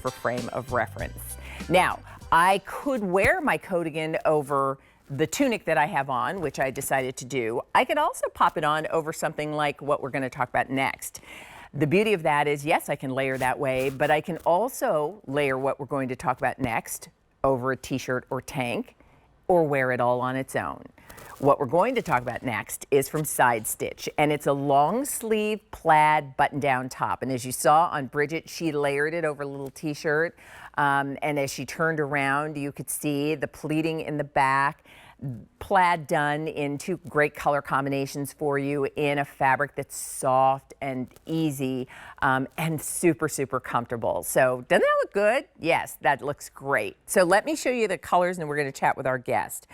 for frame of reference. Now, I could wear my coatigan over the tunic that I have on, which I decided to do. I could also pop it on over something like what we're going to talk about next. The beauty of that is, yes, I can layer that way, but I can also layer what we're going to talk about next over a t-shirt or tank, or wear it all on its own. What we're going to talk about next is from Side Stitch, and it's a long sleeve plaid button down top. And as you saw on Bridget, she layered it over a little t-shirt. And as she turned around, you could see the pleating in the back. Plaid done in two great color combinations for you in a fabric that's soft and easy and super, super comfortable. So doesn't that look good? Yes, that looks great. So let me show you the colors and we're going to chat with our guest.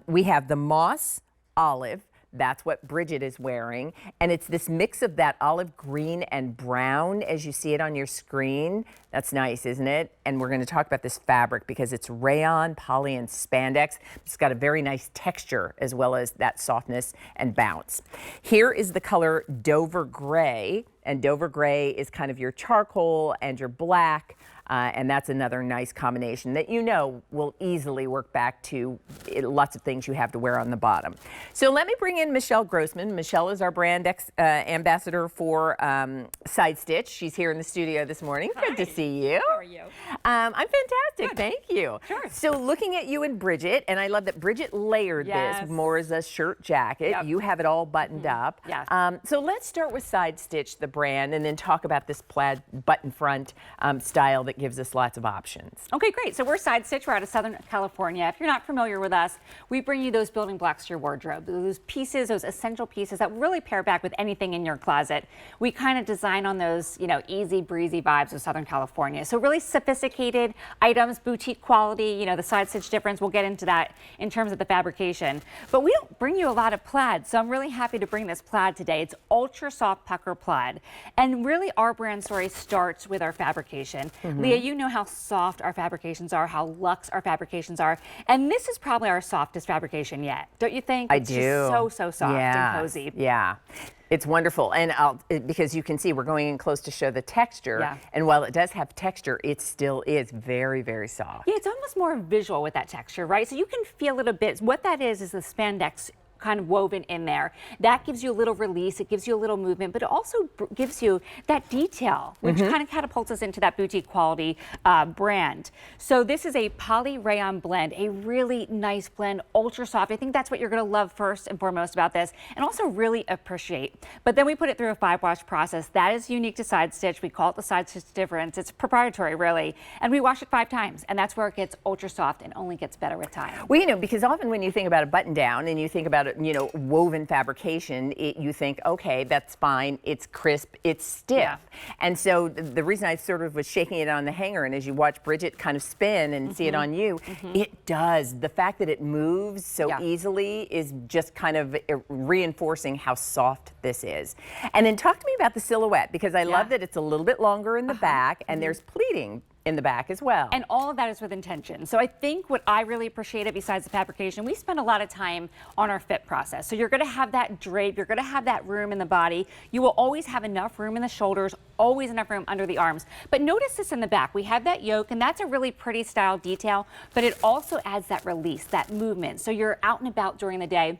We have the moss olive. That's what Bridget is wearing. And it's this mix of that olive green and brown as you see it on your screen. That's nice, isn't it? And we're going to talk about this fabric because it's rayon, poly, and spandex. It's got a very nice texture as well as that softness and bounce. Here is the color Dover Gray. And Dover Gray is kind of your charcoal and your black. And that's another nice combination that you know will easily work back to lots of things you have to wear on the bottom. So let me bring in Michelle Grossman. Michelle is our brand ambassador for Side Stitch. She's here in the studio this morning. Hi. Good to see you. How are you? I'm fantastic. Good. Thank you. Sure. So looking at you and Bridget, and I love that Bridget layered this more as a shirt jacket. Yep. You have it all buttoned up. Yes. So let's start with Side Stitch, the brand, and then talk about this plaid button front style that gives us lots of options. Okay, great. So we're Side Stitch. We're out of Southern California. If you're not familiar with us, we bring you those building blocks to your wardrobe, those pieces, those essential pieces that really pair back with anything in your closet. We kind of design on those, you know, easy breezy vibes of Southern California. So really sophisticated items, boutique quality, you know, the Side Stitch difference. We'll get into that in terms of the fabrication. But we don't bring you a lot of plaid, so I'm really happy to bring this plaid today. It's ultra soft pucker plaid. And really our brand story starts with our fabrication. Leah, you know how soft our fabrications are, how luxe our fabrications are. And this is probably our softest fabrication yet. Don't you think? I It's do. just so soft and cozy. Yeah. It's wonderful. And because you can see we're going in close to show the texture. Yeah. And while it does have texture, it still is very, very soft. Yeah, it's almost more visual with that texture, right? So you can feel it a bit. What that is the spandex kind of woven in there. That gives you a little release, it gives you a little movement, but it also gives you that detail, which kind of catapults us into that boutique quality brand. So this is a poly rayon blend, a really nice blend, ultra soft. I think that's what you're gonna love first and foremost about this, and also really appreciate. But then we put it through a 5-wash process. That is unique to Side Stitch. We call it the Side Stitch difference. It's proprietary, really. And we wash it 5 times, and that's where it gets ultra soft and only gets better with time. Well, you know, because often when you think about a button down and you think about it, you know, woven fabrication, you think, okay, that's fine, it's crisp, it's stiff. Yeah. And so the reason I sort of was shaking it on the hanger, and as you watch Bridget kind of spin and see it on you, it does. The fact that it moves so easily is just kind of reinforcing how soft this is. And then talk to me about the silhouette, because I love that it's a little bit longer in the back and there's pleating in the back as well. And all of that is with intention. So I think what I really appreciated besides the fabrication, we spend a lot of time on our fit process. So you're gonna have that drape, you're gonna have that room in the body. You will always have enough room in the shoulders, always enough room under the arms. But notice this in the back. We have that yoke, and that's a really pretty style detail, but it also adds that release, that movement. So you're out and about during the day.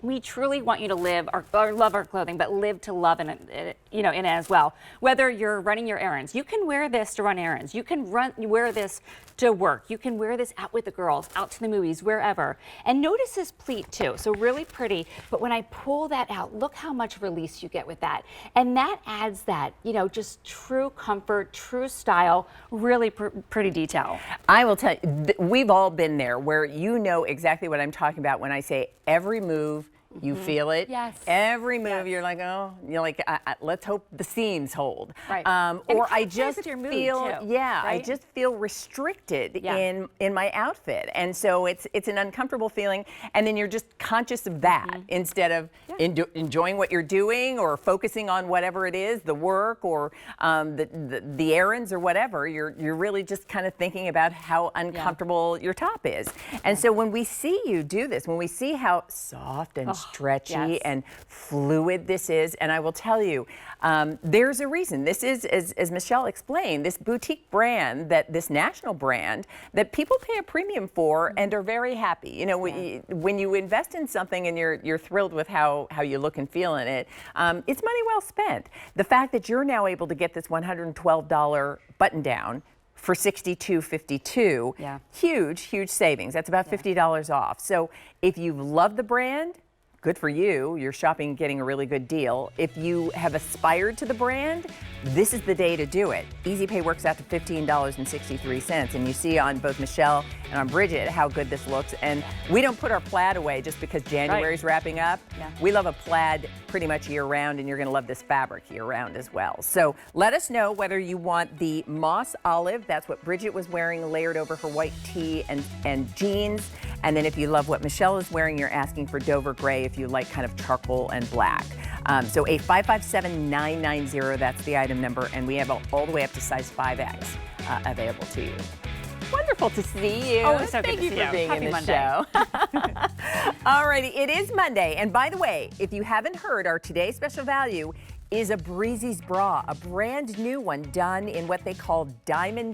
We truly want you to live or love our clothing, but live to love in it, you know, in it as well. Whether you're running your errands, you can wear this to run errands. You can wear this to work. You can wear this out with the girls, out to the movies, wherever. And notice this pleat too. So really pretty. But when I pull that out, look how much release you get with that. And that adds that, you know, just true comfort, true style, really pretty detail. I will tell you, we've all been there where you know exactly what I'm talking about when I say every move. You feel it. Yes. Every move, you're like, oh, you're like, let's hope the seams hold. Right. Or I just with your mood feel, too, I right? just feel restricted in my outfit, and so it's an uncomfortable feeling. And then you're just conscious of that instead of enjoying what you're doing or focusing on whatever it is, the work or the errands or whatever. You're really just kind of thinking about how uncomfortable your top is. And so when we see you do this, when we see how soft and stretchy yes. and fluid this is. And I will tell you, there's a reason. This is, as Michelle explained, this boutique brand, this national brand that people pay a premium for and are very happy. You know, when you invest in something and you're thrilled with how you look and feel in it, it's money well spent. The fact that you're now able to get this $112 button down for $62.52, huge savings. That's about $50 off. So if you love the brand, good for you. You're shopping, getting a really good deal. If you have aspired to the brand, this is the day to do it. Easy Pay works out to $15.63. And you see on both Michelle and on Bridget how good this looks. And we don't put our plaid away just because January's wrapping up. We love a plaid pretty much year round, and you're going to love this fabric year round as well. So let us know whether you want the moss olive. That's what Bridget was wearing, layered over her white tee and jeans. And then if you love what Michelle is wearing, you're asking for Dover gray if you like kind of charcoal and black. So a 557-990, that's the item number, and we have all the way up to size 5X available to you. Wonderful to see you. Oh, it's so good Thank to you see for you. being Happy in the Monday. show. All righty, it is Monday, and by the way, if you haven't heard, our today's special value is a Breezy's bra, a brand new one done in what they call diamond